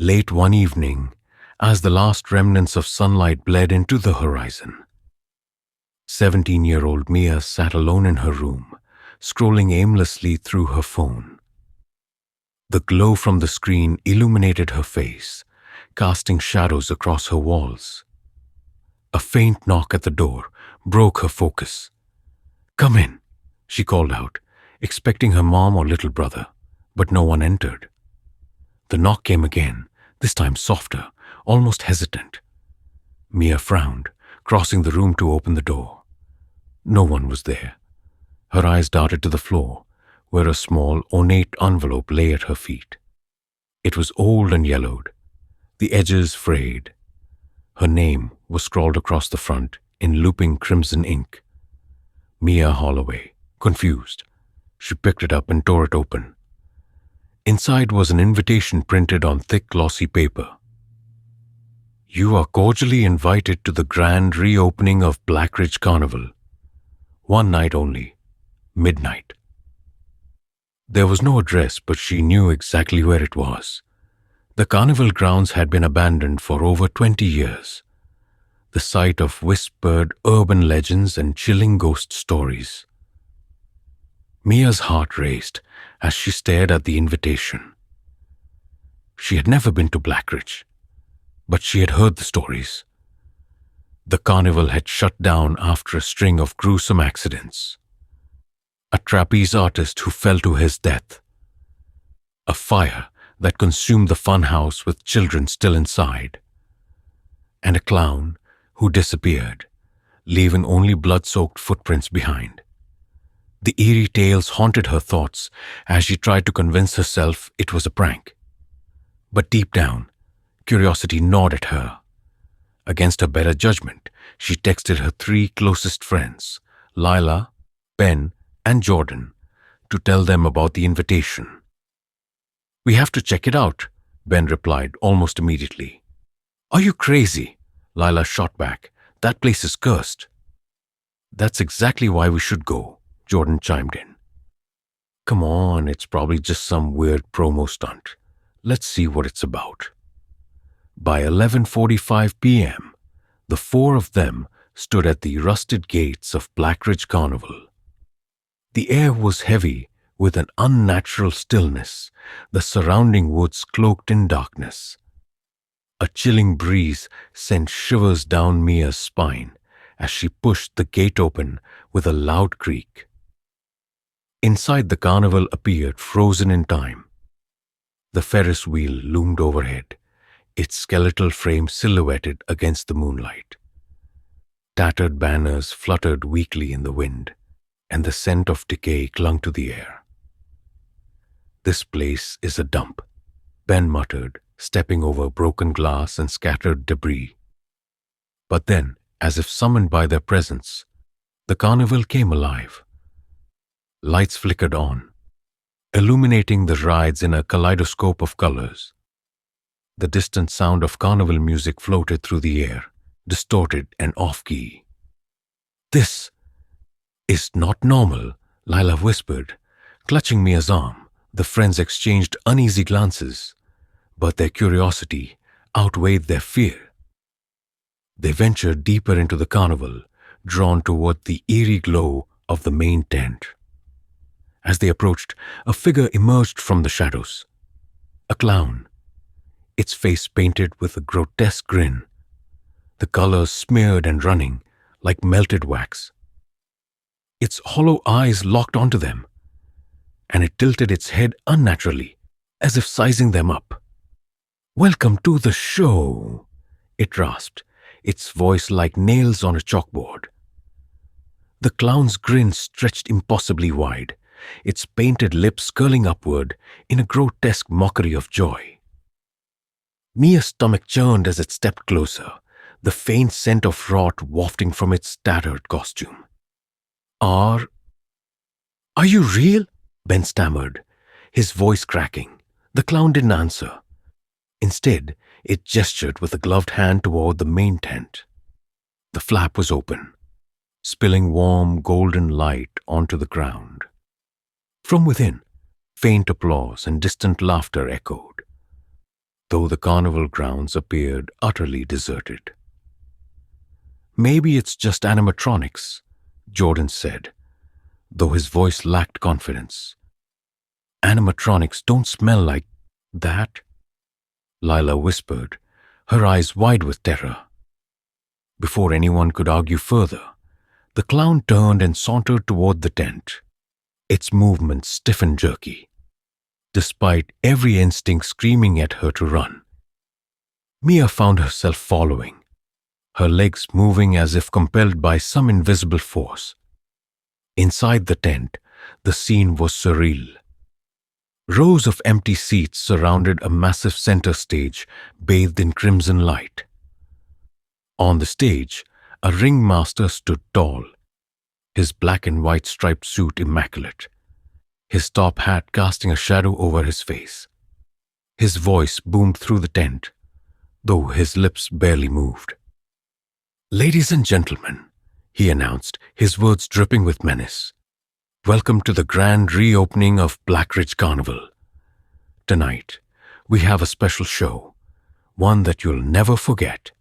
Late one evening, as the last remnants of sunlight bled into the horizon, 17-year-old Mia sat alone in her room, scrolling aimlessly through her phone. The glow from the screen illuminated her face, casting shadows across her walls. A faint knock at the door broke her focus. "Come in," she called out, expecting her mom or little brother, but no one entered. The knock came again, this time softer, almost hesitant. Mia frowned, crossing the room to open the door. No one was there. Her eyes darted to the floor, where a small, ornate envelope lay at her feet. It was old and yellowed, the edges frayed. Her name was scrawled across the front in looping crimson ink. Mia Holloway, confused. She picked it up and tore it open. Inside was an invitation printed on thick, glossy paper. "You are cordially invited to the grand reopening of Blackridge Carnival. One night only, midnight." There was no address, but she knew exactly where it was. The carnival grounds had been abandoned for over 20 years, the site of whispered urban legends and chilling ghost stories. Mia's heart raced as she stared at the invitation. She had never been to Blackridge, but she had heard the stories. The carnival had shut down after a string of gruesome accidents. A trapeze artist who fell to his death. A fire that consumed the funhouse with children still inside. And a clown who disappeared, leaving only blood-soaked footprints behind. The eerie tales haunted her thoughts as she tried to convince herself it was a prank. But deep down, curiosity gnawed at her. Against her better judgment, she texted her 3 closest friends, Lila, Ben, and Jordan, to tell them about the invitation. "We have to check it out," Ben replied almost immediately. "Are you crazy?" Lila shot back. "That place is cursed." "That's exactly why we should go," Jordan chimed in. "Come on, it's probably just some weird promo stunt. Let's see what it's about." By 11:45 p.m., the 4 of them stood at the rusted gates of Blackridge Carnival. The air was heavy with an unnatural stillness, the surrounding woods cloaked in darkness. A chilling breeze sent shivers down Mia's spine as she pushed the gate open with a loud creak. Inside, the carnival appeared frozen in time. The Ferris wheel loomed overhead, its skeletal frame silhouetted against the moonlight. Tattered banners fluttered weakly in the wind, and the scent of decay clung to the air. "This place is a dump," Ben muttered, stepping over broken glass and scattered debris. But then, as if summoned by their presence, the carnival came alive. Lights flickered on, illuminating the rides in a kaleidoscope of colors. The distant sound of carnival music floated through the air, distorted and off-key. "This is not normal," Lila whispered. Clutching Mia's arm, the friends exchanged uneasy glances, but their curiosity outweighed their fear. They ventured deeper into the carnival, drawn toward the eerie glow of the main tent. As they approached, a figure emerged from the shadows. A clown, its face painted with a grotesque grin, the colors smeared and running like melted wax. Its hollow eyes locked onto them, and it tilted its head unnaturally, as if sizing them up. "Welcome to the show," it rasped, its voice like nails on a chalkboard. The clown's grin stretched impossibly wide, its painted lips curling upward in a grotesque mockery of joy. Mia's stomach churned as it stepped closer, the faint scent of rot wafting from its tattered costume. Are you real?" Ben stammered, his voice cracking. The clown didn't answer. Instead, it gestured with a gloved hand toward the main tent. The flap was open, spilling warm, golden light onto the ground. From within, faint applause and distant laughter echoed. though the carnival grounds appeared utterly deserted. Maybe it's just animatronics, Jordan said, though his voice lacked confidence. Animatronics don't smell like that, Lila whispered, her eyes wide with terror. Before anyone could argue further, the clown turned and sauntered toward the tent, its movements stiff and jerky, despite every instinct screaming at her to run. Mia found herself following, her legs moving as if compelled by some invisible force. Inside the tent, the scene was surreal. Rows of empty seats surrounded a massive center stage bathed in crimson light. On the stage, a ringmaster stood tall, his black and white striped suit immaculate, his top hat casting a shadow over his face. His voice boomed through the tent, though his lips barely moved. "Ladies and gentlemen," he announced, his words dripping with menace, "welcome to the grand reopening of Blackridge Carnival. Tonight, we have a special show, one that you'll never forget."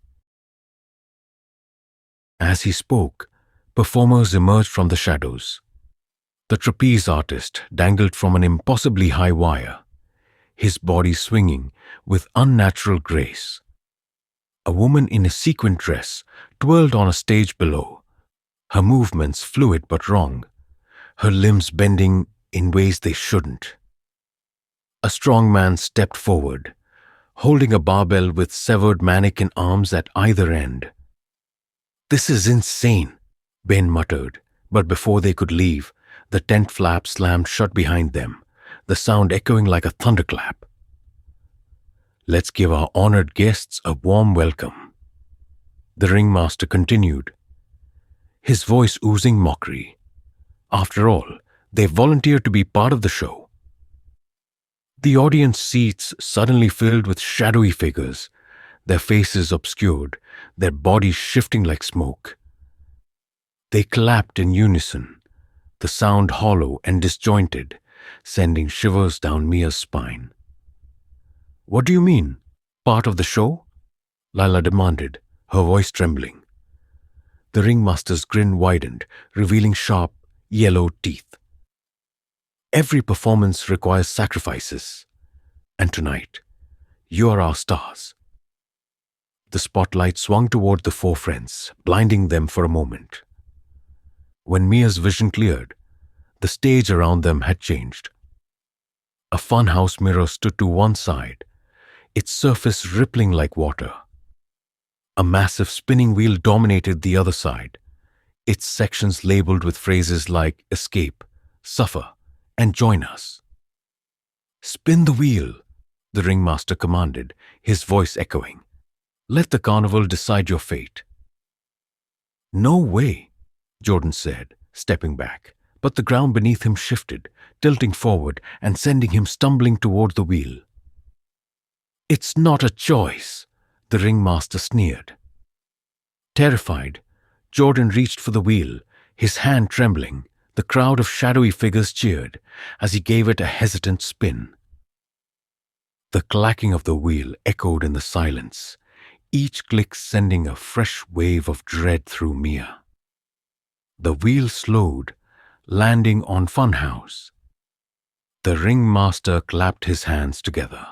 As he spoke, performers emerged from the shadows. The trapeze artist dangled from an impossibly high wire, his body swinging with unnatural grace. A woman in a sequined dress twirled on a stage below, her movements fluid but wrong, her limbs bending in ways they shouldn't. A strong man stepped forward, holding a barbell with severed mannequin arms at either end. "This is insane," Ben muttered, but before they could leave, the tent flap slammed shut behind them, the sound echoing like a thunderclap. "Let's give our honored guests a warm welcome," the ringmaster continued, his voice oozing mockery. After all, they volunteered to be part of the show. The audience seats suddenly filled with shadowy figures, their faces obscured, their bodies shifting like smoke. They clapped in unison, the sound hollow and disjointed, sending shivers down Mia's spine. "What do you mean, part of the show?" Lila demanded, her voice trembling. The ringmaster's grin widened, revealing sharp, yellow teeth. "Every performance requires sacrifices, and tonight, you are our stars." The spotlight swung toward the four friends, blinding them for a moment. When Mia's vision cleared, the stage around them had changed. A funhouse mirror stood to one side, its surface rippling like water. A massive spinning wheel dominated the other side, its sections labeled with phrases like "escape," "suffer," and "join us." "Spin the wheel," the ringmaster commanded, his voice echoing. "Let the carnival decide your fate." "No way," Jordan said, stepping back, but the ground beneath him shifted, tilting forward and sending him stumbling toward the wheel. "It's not a choice," the ringmaster sneered. Terrified, Jordan reached for the wheel, his hand trembling. The crowd of shadowy figures cheered as he gave it a hesitant spin. The clacking of the wheel echoed in the silence, each click sending a fresh wave of dread through Mia. The wheel slowed, landing on Funhouse. The ringmaster clapped his hands together.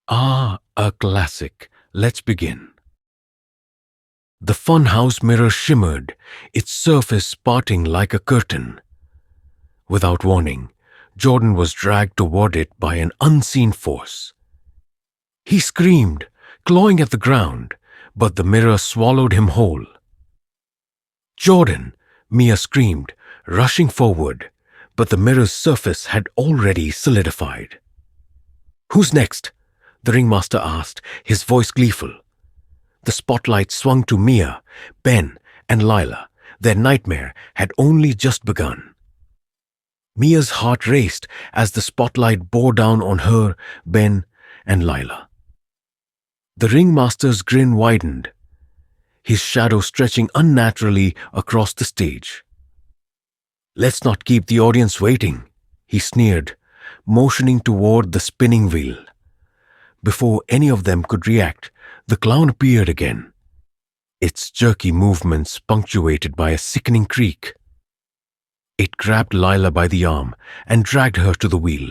"Ah, a classic. Let's begin." The funhouse mirror shimmered, its surface parting like a curtain. Without warning, Jordan was dragged toward it by an unseen force. He screamed, clawing at the ground, but the mirror swallowed him whole. "Jordan!" Mia screamed, rushing forward, but the mirror's surface had already solidified. "Who's next?" the ringmaster asked, his voice gleeful. The spotlight swung to Mia, Ben, and Lila. Their nightmare had only just begun. Mia's heart raced as the spotlight bore down on her, Ben, and Lila. The ringmaster's grin widened, his shadow stretching unnaturally across the stage. "Let's not keep the audience waiting," he sneered, motioning toward the spinning wheel. Before any of them could react, the clown appeared again, its jerky movements punctuated by a sickening creak. It grabbed Lila by the arm and dragged her to the wheel.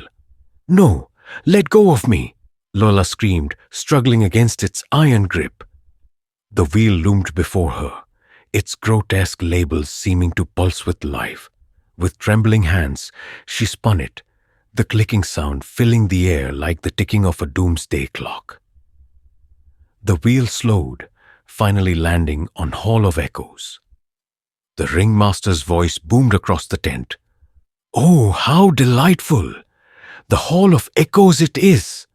"No, let go of me!" Lola screamed, struggling against its iron grip. The wheel loomed before her, its grotesque labels seeming to pulse with life. With trembling hands, she spun it, the clicking sound filling the air like the ticking of a doomsday clock. The wheel slowed, finally landing on Hall of Echoes. The ringmaster's voice boomed across the tent. "Oh, how delightful! The Hall of Echoes it is!"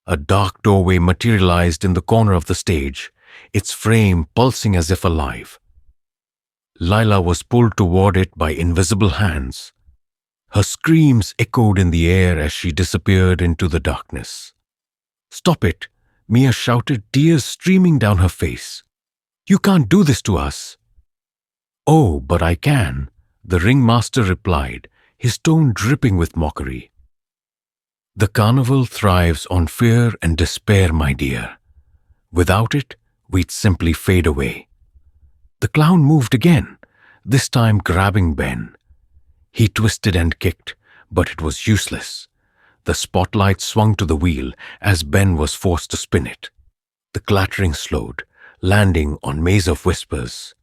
A dark doorway materialized in the corner of the stage, its frame pulsing as if alive. Lila was pulled toward it by invisible hands. Her screams echoed in the air as she disappeared into the darkness. "Stop it!" Mia shouted, tears streaming down her face. "You can't do this to us." "Oh, but I can," the ringmaster replied, his tone dripping with mockery. "The carnival thrives on fear and despair, my dear. Without it, we'd simply fade away." The clown moved again, this time grabbing Ben. He twisted and kicked, but it was useless. The spotlight swung to the wheel as Ben was forced to spin it. The clattering slowed, landing on Maze of Whispers.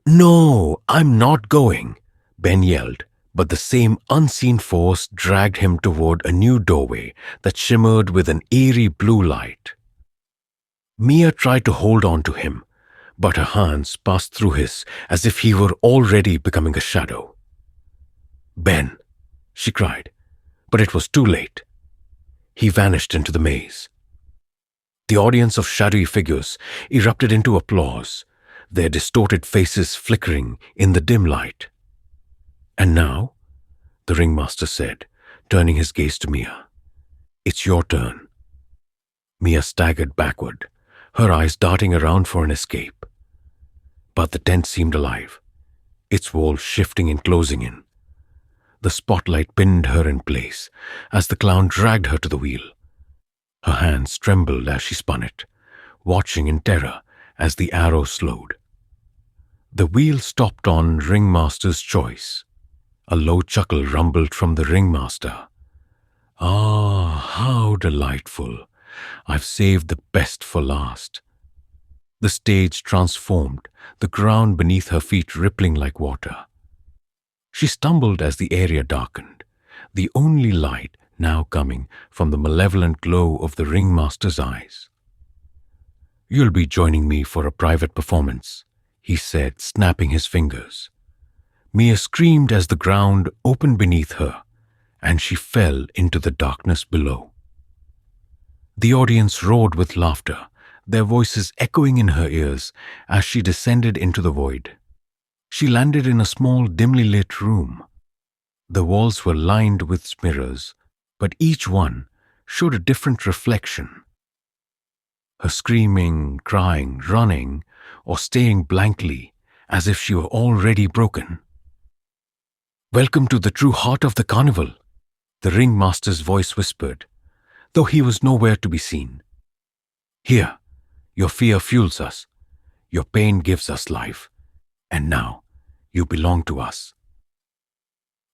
"No, I'm not going," Ben yelled, but the same unseen force dragged him toward a new doorway that shimmered with an eerie blue light. Mia tried to hold on to him, but her hands passed through his as if he were already becoming a shadow. "Ben," she cried, but it was too late. He vanished into the maze. The audience of shadowy figures erupted into applause, their distorted faces flickering in the dim light. "And now," the ringmaster said, turning his gaze to Mia, "it's your turn." Mia staggered backward, her eyes darting around for an escape. But the tent seemed alive, its walls shifting and closing in. The spotlight pinned her in place as the clown dragged her to the wheel. Her hands trembled as she spun it, watching in terror as the arrow slowed. The wheel stopped on Ringmaster's choice. A low chuckle rumbled from the ringmaster. "Ah, how delightful! I've saved the best for last." The stage transformed, the ground beneath her feet rippling like water. She stumbled as the area darkened, the only light now coming from the malevolent glow of the ringmaster's eyes. "You'll be joining me for a private performance," he said, snapping his fingers. Mia screamed as the ground opened beneath her, and she fell into the darkness below. The audience roared with laughter, their voices echoing in her ears as she descended into the void. She landed in a small, dimly lit room. The walls were lined with mirrors, but each one showed a different reflection. Her screaming, crying, running, or staring blankly as if she were already broken. "Welcome to the true heart of the carnival," the ringmaster's voice whispered, though he was nowhere to be seen. "Here, your fear fuels us, your pain gives us life, and now you belong to us."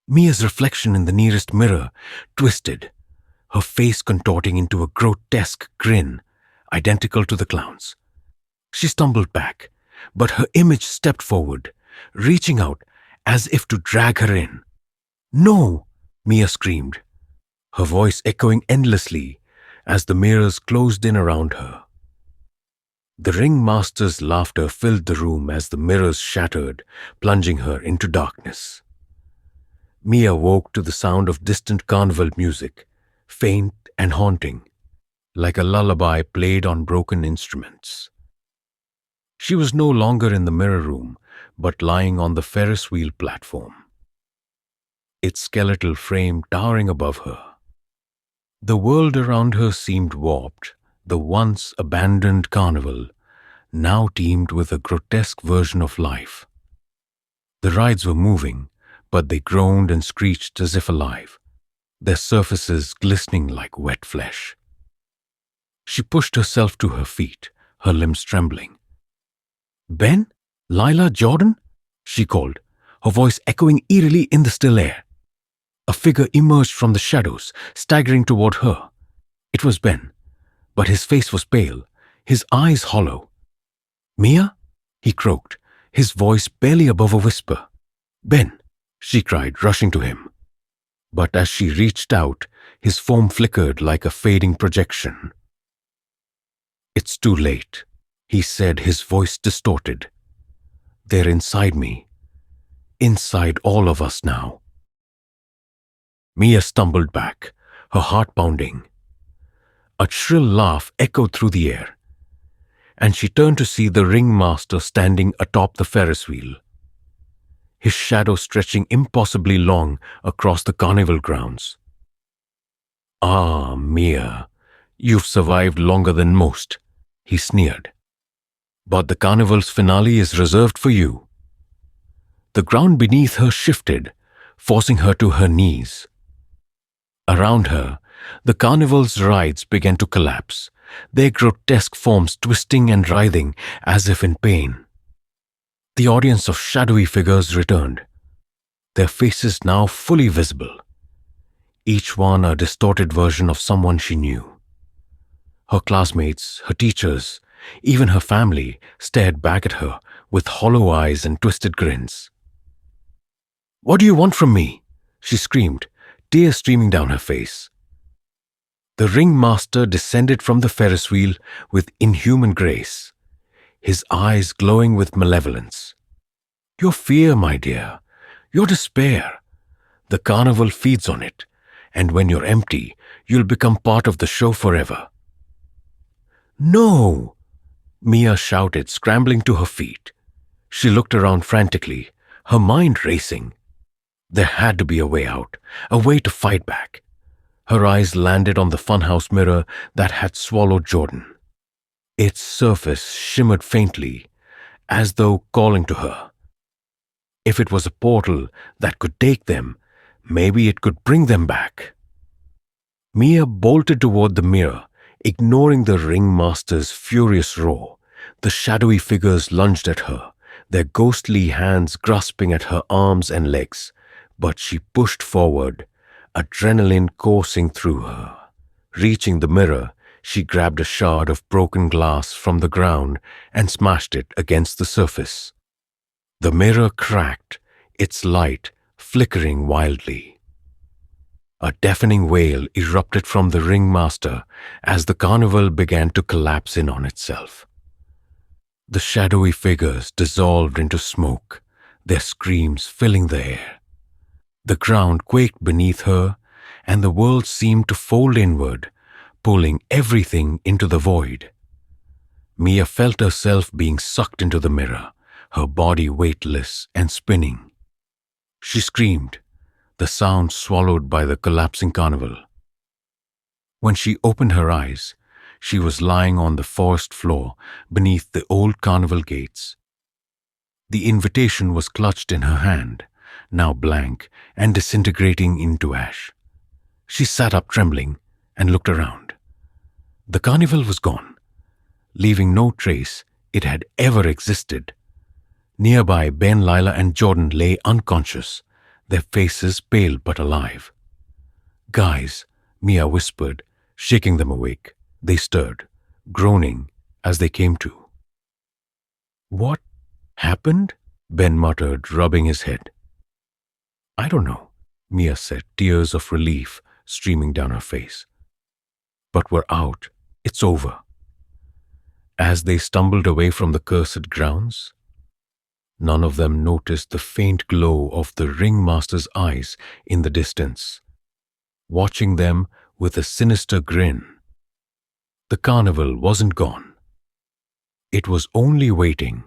Mia's reflection in the nearest mirror twisted, her face contorting into a grotesque grin, identical to the clown's. She stumbled back, but her image stepped forward, reaching out as if to drag her in. "No!" Mia screamed, her voice echoing endlessly as the mirrors closed in around her. The ringmaster's laughter filled the room as the mirrors shattered, plunging her into darkness. Mia woke to the sound of distant carnival music, faint and haunting, like a lullaby played on broken instruments. She was no longer in the mirror room, but lying on the Ferris wheel platform, its skeletal frame towering above her. The world around her seemed warped. The once abandoned carnival now teemed with a grotesque version of life. The rides were moving, but they groaned and screeched as if alive, their surfaces glistening like wet flesh. She pushed herself to her feet, her limbs trembling. Ben? Lila? Jordan? She called, her voice echoing eerily in the still air. A figure emerged from the shadows, staggering toward her. It was Ben, but his face was pale, his eyes hollow. Mia? He croaked, his voice barely above a whisper. Ben, she cried, rushing to him. But as she reached out, his form flickered like a fading projection. It's too late, he said, his voice distorted. They're inside me. Inside all of us now. Mia stumbled back, her heart pounding. A shrill laugh echoed through the air, and she turned to see the Ringmaster standing atop the Ferris wheel, his shadow stretching impossibly long across the carnival grounds. Ah, Mia, you've survived longer than most, he sneered. But the carnival's finale is reserved for you. The ground beneath her shifted, forcing her to her knees. Around her, the carnival's rides began to collapse, their grotesque forms twisting and writhing as if in pain. The audience of shadowy figures returned, their faces now fully visible, each one a distorted version of someone she knew. Her classmates, her teachers, even her family stared back at her with hollow eyes and twisted grins. "What do you want from me?" she screamed, tears streaming down her face. The Ringmaster descended from the Ferris wheel with inhuman grace, his eyes glowing with malevolence. "Your fear, my dear, your despair. The carnival feeds on it, and when you're empty, you'll become part of the show forever." "No!" Mia shouted, scrambling to her feet. She looked around frantically, her mind racing. There had to be a way out, a way to fight back. Her eyes landed on the funhouse mirror that had swallowed Jordan. Its surface shimmered faintly, as though calling to her. If it was a portal that could take them, maybe it could bring them back. Mia bolted toward the mirror, ignoring the Ringmaster's furious roar. The shadowy figures lunged at her, their ghostly hands grasping at her arms and legs. But she pushed forward, adrenaline coursing through her. Reaching the mirror, she grabbed a shard of broken glass from the ground and smashed it against the surface. The mirror cracked, its light flickering wildly. A deafening wail erupted from the Ringmaster as the carnival began to collapse in on itself. The shadowy figures dissolved into smoke, their screams filling the air. The ground quaked beneath her, and the world seemed to fold inward, pulling everything into the void. Mia felt herself being sucked into the mirror, her body weightless and spinning. She screamed, the sound swallowed by the collapsing carnival. When she opened her eyes, she was lying on the forest floor beneath the old carnival gates. The invitation was clutched in her hand, now blank and disintegrating into ash. She sat up trembling and looked around. The carnival was gone, leaving no trace it had ever existed. Nearby, Ben, Lila, and Jordan lay unconscious, their faces pale but alive. "Guys," Mia whispered, shaking them awake. They stirred, groaning as they came to. "What happened?" Ben muttered, rubbing his head. "I don't know," Mia said, tears of relief streaming down her face. "But we're out. It's over." As they stumbled away from the cursed grounds, none of them noticed the faint glow of the Ringmaster's eyes in the distance, watching them with a sinister grin. The carnival wasn't gone. It was only waiting.